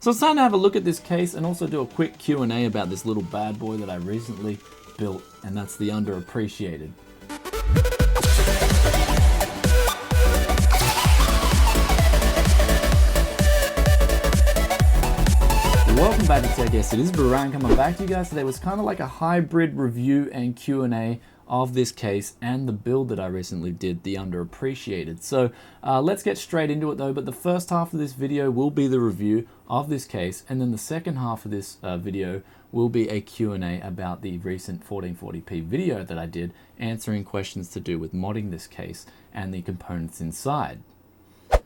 So it's time to have a look at this case and also do a quick Q&A about this little bad boy that I recently built, and that's the underappreciated. Welcome back to Tech. Yes, it is Brian coming back to you guys today. It was kind of like a hybrid review and Q&A of this case and the build that I recently did, the underappreciated. So let's get straight into it though, but the first half of this video will be the review of this case, and then the second half of this video will be a Q&A about the recent 1440p video that I did, answering questions to do with modding this case and the components inside.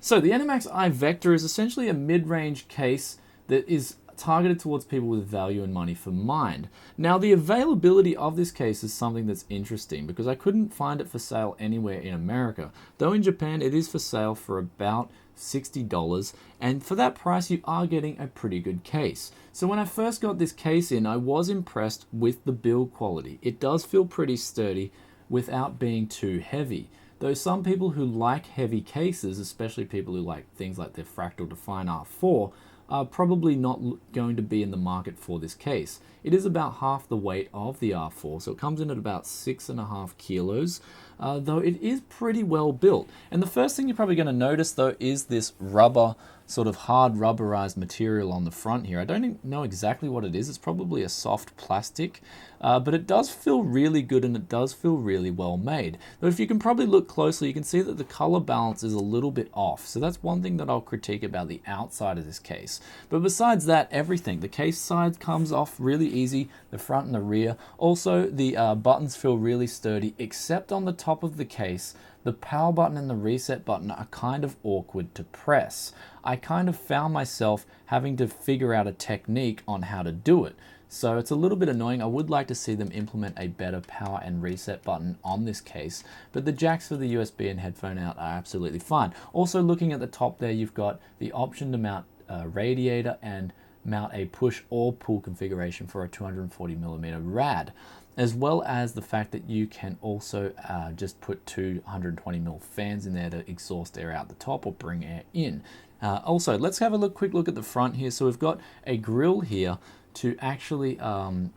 So the Enermax iVektor is essentially a mid-range case that is targeted towards people with value and money for mind. Now, the availability of this case is something that's interesting because I couldn't find it for sale anywhere in America, though in Japan it is for sale for about $60, and for that price you are getting a pretty good case. So when I first got this case in, I was impressed with the build quality. It does feel pretty sturdy without being too heavy. Though some people who like heavy cases, especially people who like things like the Fractal Define R4, are probably not going to be in the market for this case. It is about half the weight of the R4, so it comes in at about 6.5 kilos, though it is pretty well built. And the first thing you're probably going to notice though is this rubber, sort of hard rubberized material on the front here. I don't know exactly what it is. It's probably a soft plastic, but it does feel really good and it does feel really well made. Though if you can probably look closely, you can see that the color balance is a little bit off. So that's one thing that I'll critique about the outside of this case. But besides that, everything, the case side comes off really easy, the front and the rear. Also, the buttons feel really sturdy, except on the top of the case. The power button and the reset button are kind of awkward to press. I kind of found myself having to figure out a technique on how to do it. So it's a little bit annoying. I would like to see them implement a better power and reset button on this case, but the jacks for the USB and headphone out are absolutely fine. Also, looking at the top there, you've got the option to mount a radiator and mount a push or pull configuration for a 240mm rad, as well as the fact that you can also just put two 120mm fans in there to exhaust air out the top or bring air in. Also, let's have a quick look at the front here. So we've got a grill here to actually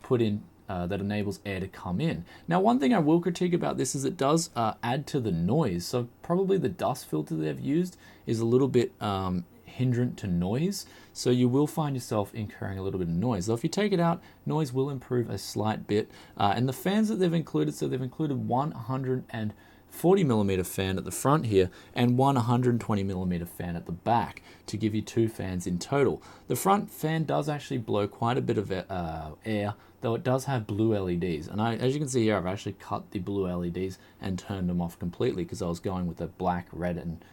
put in that enables air to come in. Now, one thing I will critique about this is it does add to the noise. So probably the dust filter they've used is a little bit hindrant to noise, so you will find yourself incurring a little bit of noise. So if you take it out, noise will improve a slight bit. And the fans that they've included, so they've included 140mm fan at the front here and one 120mm fan at the back to give you two fans in total. The front fan does actually blow quite a bit of air, though it does have blue LEDs. And as you can see here, I've actually cut the blue LEDs and turned them off completely because I was going with a black, red, and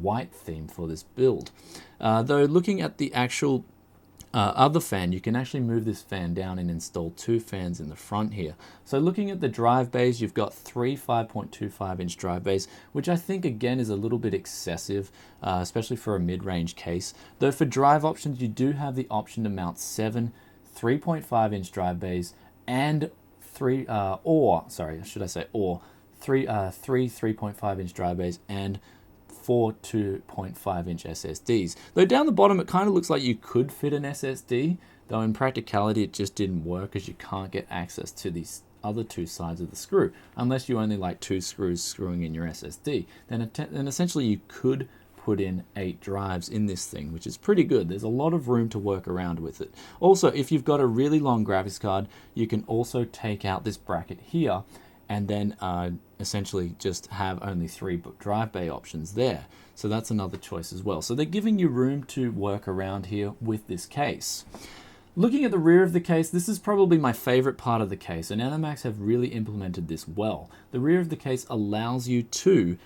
white theme for this build. Though looking at the actual other fan, you can actually move this fan down and install two fans in the front here. So looking at the drive bays, you've got three 5.25-inch drive bays, which I think again is a little bit excessive, especially for a mid-range case. Though for drive options, you do have the option to mount seven 3.5-inch drive bays and three 3.5-inch drive bays and four 2.5-inch SSDs. Though down the bottom it kind of looks like you could fit an SSD, though in practicality it just didn't work as you can't get access to these other two sides of the screw unless you only like two screws screwing in your SSD. Then essentially you could put in 8 drives in this thing, which is pretty good. There's a lot of room to work around with it. Also, if you've got a really long graphics card, you can also take out this bracket here and then essentially just have only 3 drive bay options there. So that's another choice as well. So they're giving you room to work around here with this case. Looking at the rear of the case, this is probably my favorite part of the case, and Enermax have really implemented this well. The rear of the case allows you to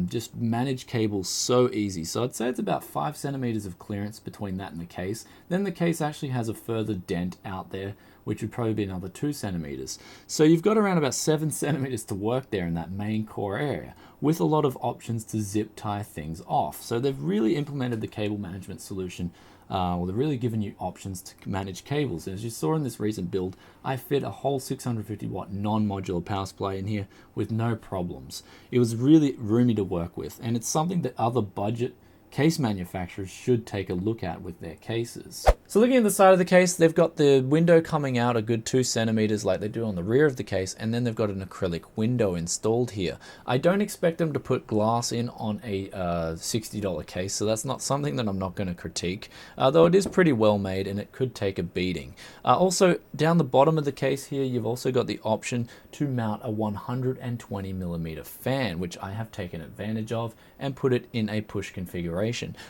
just manage cables so easy. So I'd say it's about 5 centimeters of clearance between that and the case. Then the case actually has a further dent out there, which would probably be another 2 centimeters. So you've got around about 7 centimeters to work there in that main core area, with a lot of options to zip tie things off. So they've really implemented the cable management solution. Well, they've really given you options to manage cables. And as you saw in this recent build, I fit a whole 650 watt non-modular power supply in here with no problems. It was really roomy to work with, and it's something that other budget case manufacturers should take a look at with their cases. So looking at the side of the case, they've got the window coming out a good 2 centimeters like they do on the rear of the case, and then they've got an acrylic window installed here. I don't expect them to put glass in on a $60 case, so that's not something that I'm not going to critique, though it is pretty well made and it could take a beating. Also, down the bottom of the case here, you've also got the option to mount a 120mm fan, which I have taken advantage of and put it in a push configuration.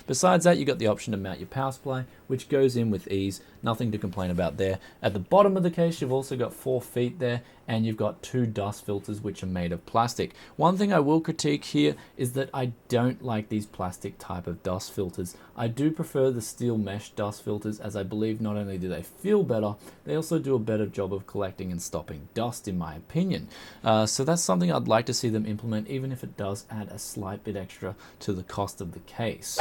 Besides that, you've got the option to mount your power supply, which goes in with ease. Nothing to complain about there. At the bottom of the case, you've also got 4 feet there, and you've got 2 dust filters which are made of plastic. One thing I will critique here is that I don't like these plastic type of dust filters. I do prefer the steel mesh dust filters, as I believe not only do they feel better, they also do a better job of collecting and stopping dust, in my opinion. So that's something I'd like to see them implement, even if it does add a slight bit extra to the cost of the case.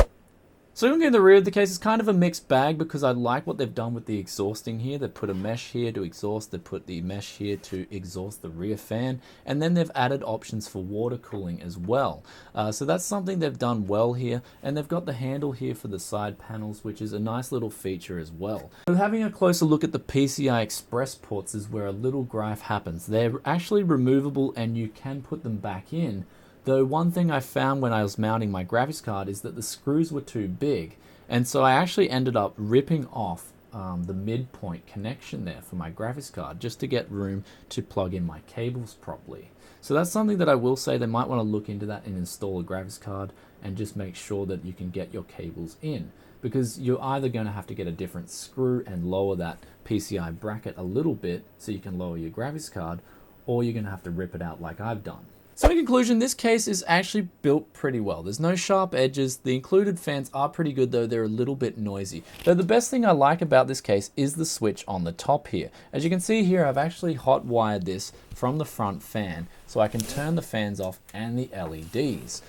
So looking at the rear of the case, it's kind of a mixed bag because I like what they've done with the exhausting here. They've put a mesh here to exhaust, they've put the mesh here to exhaust the rear fan, and then they've added options for water cooling as well. So that's something they've done well here, and they've got the handle here for the side panels, which is a nice little feature as well. So having a closer look at the PCI Express ports is where a little gripe happens. They're actually removable and you can put them back in. Though one thing I found when I was mounting my graphics card is that the screws were too big, and so I actually ended up ripping off the midpoint connection there for my graphics card just to get room to plug in my cables properly. So that's something that I will say they might want to look into that and install a graphics card and just make sure that you can get your cables in, because you're either going to have to get a different screw and lower that PCI bracket a little bit so you can lower your graphics card, or you're going to have to rip it out like I've done. So in conclusion, this case is actually built pretty well. There's no sharp edges. The included fans are pretty good, though they're a little bit noisy. Though the best thing I like about this case is the switch on the top here. As you can see here, I've actually hot wired this from the front fan so I can turn the fans off and the LEDs.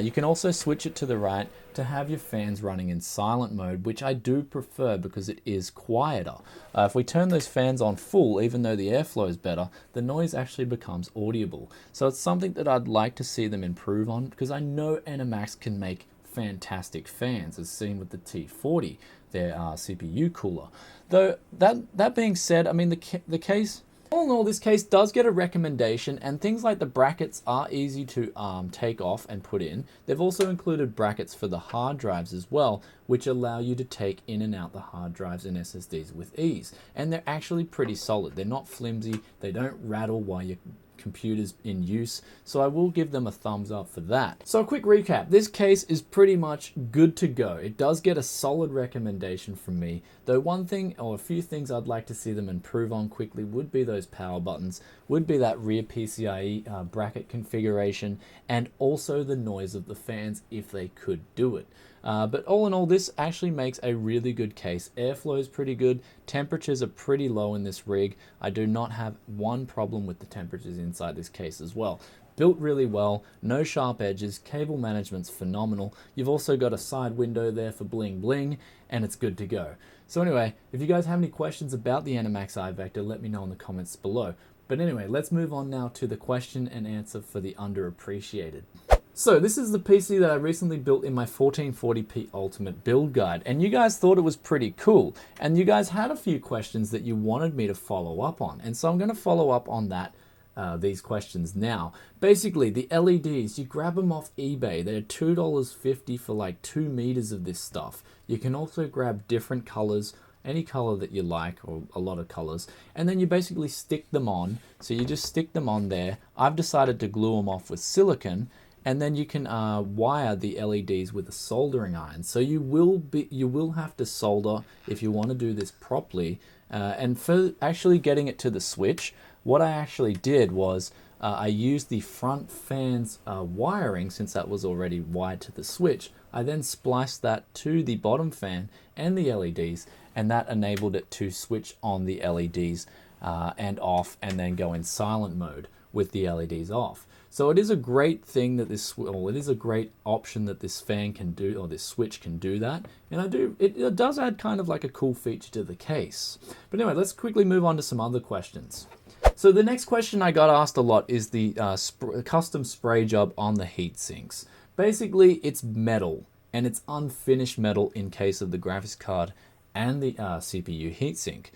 You can also switch it to the right to have your fans running in silent mode, which I do prefer because it is quieter. If we turn those fans on full, even though the airflow is better, the noise actually becomes audible. So it's something that I'd like to see them improve on, because I know Enermax can make fantastic fans, as seen with the T40, their CPU cooler. Though that being said, I mean the case, all in all, this case does get a recommendation, and things like the brackets are easy to take off and put in. They've also included brackets for the hard drives as well, which allow you to take in and out the hard drives and SSDs with ease. And they're actually pretty solid. They're not flimsy, they don't rattle while your computer's in use, so I will give them a thumbs up for that. So a quick recap, this case is pretty much good to go. It does get a solid recommendation from me, though one thing or a few things I'd like to see them improve on quickly would be those power buttons, would be that rear PCIe bracket configuration, and also the noise of the fans if they could do it. But all in all, this actually makes a really good case. Airflow is pretty good. Temperatures are pretty low in this rig. I do not have one problem with the temperatures inside this case as well. Built really well, no sharp edges, cable management's phenomenal. You've also got a side window there for bling bling, and it's good to go. So anyway, if you guys have any questions about the Enermax iVektor, let me know in the comments below. But anyway, let's move on now to the question and answer for the underappreciated. So this is the PC that I recently built in my 1440p Ultimate build guide, and you guys thought it was pretty cool, and you guys had a few questions that you wanted me to follow up on, and so I'm going to follow up on that these questions now. Basically, the LEDs, you grab them off eBay. They're $2.50 for like 2 meters of this stuff. You can also grab different colors, any color that you like, or a lot of colors, and then you basically stick them on. So you just stick them on there. I've decided to glue them off with silicone, and then you can wire the LEDs with a soldering iron. So you will have to solder if you want to do this properly. And for actually getting it to the switch, what I actually did was I used the front fan's wiring, since that was already wired to the switch. I then spliced that to the bottom fan and the LEDs, and that enabled it to switch on the LEDs and off, and then go in silent mode with the LEDs off. So it is a great thing that it is a great option that this fan can do, or this switch can do that. And it does add kind of like a cool feature to the case. But anyway, let's quickly move on to some other questions. So the next question I got asked a lot is the custom spray job on the heat sinks. Basically, it's metal, and it's unfinished metal in case of the graphics card and the CPU heatsink.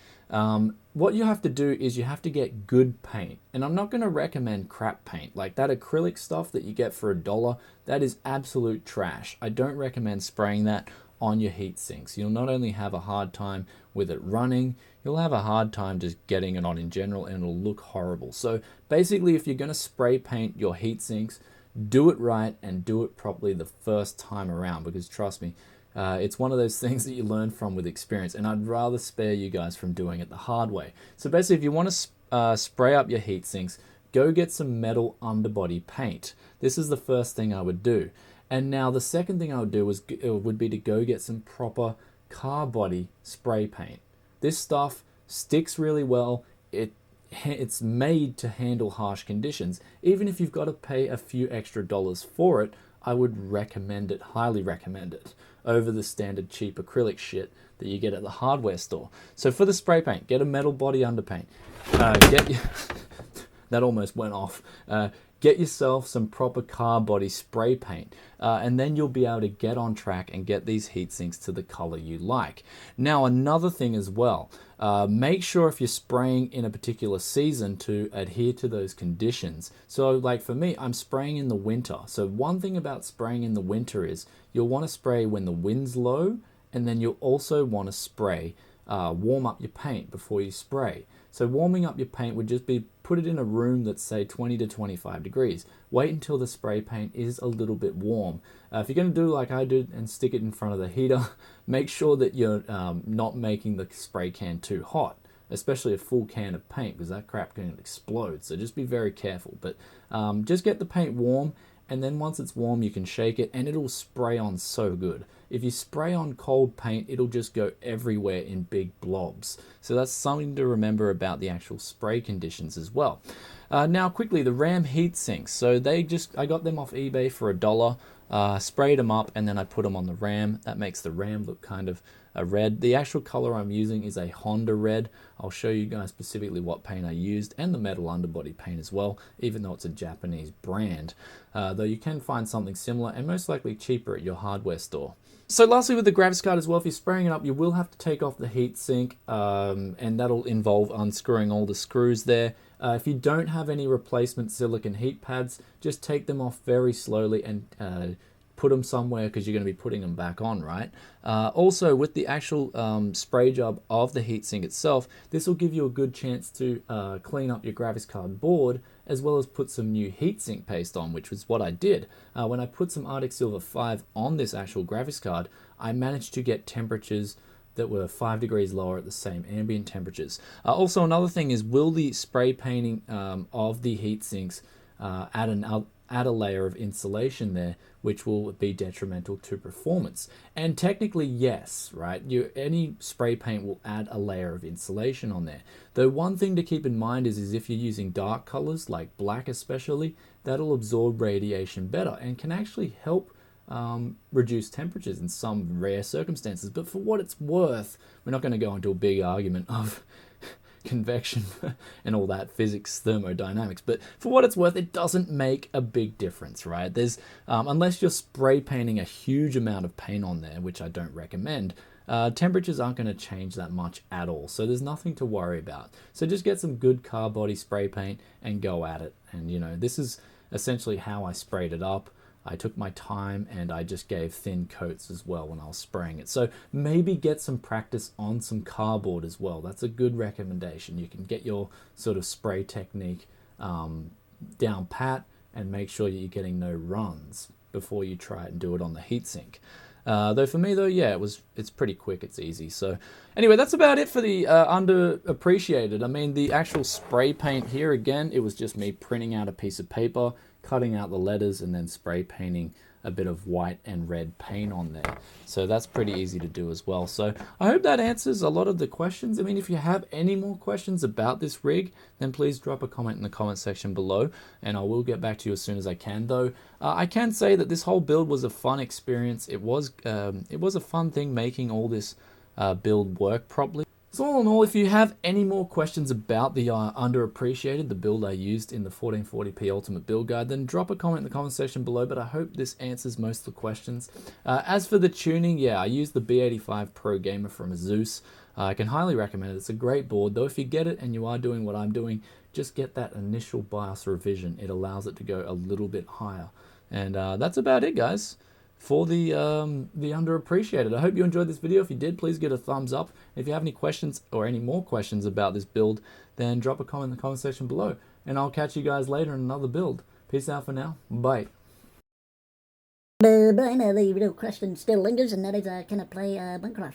What you have to do is you have to get good paint, and I'm not going to recommend crap paint like that acrylic stuff that you get for $1. That is absolute trash. I don't recommend spraying that on your heat sinks. You'll not only have a hard time with it running, you'll have a hard time just getting it on in general, and it'll look horrible. So basically, if you're going to spray paint your heat sinks, do it right and do it properly the first time around, because trust me, it's one of those things that you learn from with experience, and I'd rather spare you guys from doing it the hard way. So basically, if you want to spray up your heat sinks, go get some metal underbody paint. This is the first thing I would do. And now the second thing I would do would be to go get some proper car body spray paint. This stuff sticks really well. It's made to handle harsh conditions. Even if you've got to pay a few extra dollars for it, I would recommend it, highly recommend it, over the standard cheap acrylic shit that you get at the hardware store. So for the spray paint, get a metal body underpaint. That almost went off. Get yourself some proper car body spray paint, and then you'll be able to get on track and get these heat sinks to the color you like. Now, another thing as well, make sure if you're spraying in a particular season to adhere to those conditions. So like for me, I'm spraying in the winter. So one thing about spraying in the winter is you'll want to spray when the wind's low, and then you'll also want to spray, warm up your paint before you spray. So warming up your paint would just be put it in a room that's say 20 to 25 degrees. Wait until the spray paint is a little bit warm. If you're going to do like I did and stick it in front of the heater, make sure that you're not making the spray can too hot, especially a full can of paint, because that crap can explode. So just be very careful. But just get the paint warm, and then once it's warm, you can shake it and it'll spray on so good. If you spray on cold paint, it'll just go everywhere in big blobs. So that's something to remember about the actual spray conditions as well. Now quickly, the RAM heat sinks. So I got them off eBay for $1, sprayed them up, and then I put them on the RAM. That makes the RAM look kind of a red. The actual color I'm using is a Honda red. I'll show you guys specifically what paint I used, and the metal underbody paint as well, even though it's a Japanese brand. Though you can find something similar and most likely cheaper at your hardware store. So lastly, with the graphics card as well, if you're spraying it up, you will have to take off the heatsink, and that'll involve unscrewing all the screws there. If you don't have any replacement silicon heat pads, just take them off very slowly and put them somewhere, because you're going to be putting them back on, right? Also, with the actual spray job of the heatsink itself, this will give you a good chance to clean up your graphics card board, as well as put some new heatsink paste on, which was what I did. When I put some Arctic Silver 5 on this actual graphics card, I managed to get temperatures that were 5 degrees lower at the same ambient temperatures. Also, another thing is, will the spray painting of the heat sinks add a layer of insulation there, which will be detrimental to performance? And technically, yes, right? Any spray paint will add a layer of insulation on there. Though one thing to keep in mind is if you're using dark colors, like black especially, that'll absorb radiation better and can actually help reduce temperatures in some rare circumstances. But for what it's worth, we're not going to go into a big argument of convection and all that physics, thermodynamics, but for what it's worth, it doesn't make a big difference, right? There's unless you're spray painting a huge amount of paint on there, which I don't recommend, temperatures aren't going to change that much at all. So there's nothing to worry about. So just get some good car body spray paint and go at it. And you know, this is essentially how I sprayed it up. I took my time and I just gave thin coats as well when I was spraying it. So maybe get some practice on some cardboard as well. That's a good recommendation. You can get your sort of spray technique down pat and make sure you're getting no runs before you try it and do it on the heatsink. Though for me though, yeah, it's pretty quick, it's easy. So anyway, that's about it for the underappreciated. I mean, the actual spray paint here, again, it was just me printing out a piece of paper, cutting out the letters, and then spray painting a bit of white and red paint on there. So that's pretty easy to do as well. So I hope that answers a lot of the questions. I mean, if you have any more questions about this rig, then please drop a comment in the comment section below, and I will get back to you as soon as I can. Though I can say that this whole build was a fun experience. It was a fun thing making all this build work properly. So all in all, if you have any more questions about the underappreciated, the build I used in the 1440p Ultimate Build Guide, then drop a comment in the comment section below, but I hope this answers most of the questions. As for the tuning, yeah, I used the B85 Pro Gamer from Zeus. I can highly recommend it. It's a great board, though if you get it and you are doing what I'm doing, just get that initial BIOS revision. It allows it to go a little bit higher. And that's about it, guys, for the underappreciated. I hope you enjoyed this video. If you did, please give it a thumbs up. If you have any questions or any more questions about this build, then drop a comment in the comment section below. And I'll catch you guys later in another build. Peace out for now. Bye. But I know the real question still lingers, and that is, can I play Minecraft?